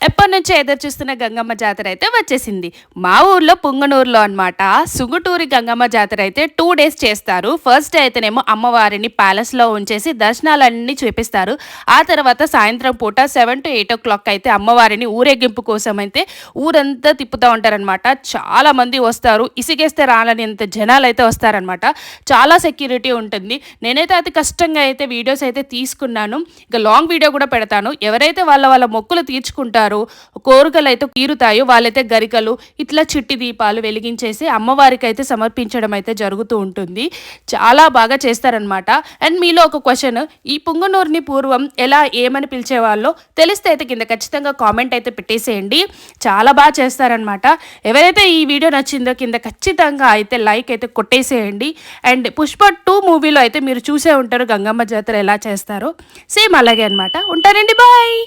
ఎప్పటినుంచో ఎదురు చూస్తున్న గంగమ్మ జాతర అయితే వచ్చేసింది. మా ఊర్లో పుంగనూరులో అన్నమాట. సుగుటూరి గంగమ్మ జాతర అయితే 2 డేస్ చేస్తారు. ఫస్ట్ డే అయితేనేమో అమ్మవారిని ప్యాలెస్‌లో ఉంచేసి దర్శనాలన్నీ చూపిస్తారు. ఆ తర్వాత సాయంత్రం పూట 7-8 అయితే అమ్మవారిని ఊరేగింపు కోసం అయితే ఊరంతా తిప్పుతా ఉంటారనమాట. చాలా మంది వస్తారు. ఇసిగేస్తే రాలనేంత జనాలైతే వస్తారనమాట. చాలా సెక్యూరిటీ ఉంటుంది. నేనైతే అతి కష్టంగా అయితే వీడియోస్ అయితే తీసుకున్నాను. ఇక లాంగ్ వీడియో కూడా పెడతాను. ఎవరైతే వాళ్ళ మొక్కులు తీర్చుకుంటారో, కోరికలు అయితే తీరుతాయో వాళ్ళైతే గరికలు ఇట్లా చిట్టి దీపాలు వెలిగించేసి అమ్మవారికి అయితే సమర్పించడం అయితే జరుగుతూ ఉంటుంది. చాలా బాగా చేస్తారనమాట. అండ్ మీలో ఒక క్వశ్చన్, ఈ పుంగనూరుని పూర్వం ఎలా ఏమని పిలిచేవాళ్ళో తెలిస్తే అయితే కింద ఖచ్చితంగా కామెంట్ అయితే పెట్టేసేయండి. చాలా బాగా చేస్తారనమాట. ఎవరైతే ఈ వీడియో నచ్చిందో కింద ఖచ్చితంగా అయితే లైక్ అయితే కొట్టేసేయండి. అండ్ పుష్ప 2 మూవీలో అయితే మీరు చూసే ఉంటారు గంగమ్మ జాతర ఎలా చేస్తారో, సేమ్ అలాగే అనమాట. ఉంటారండి, బాయ్.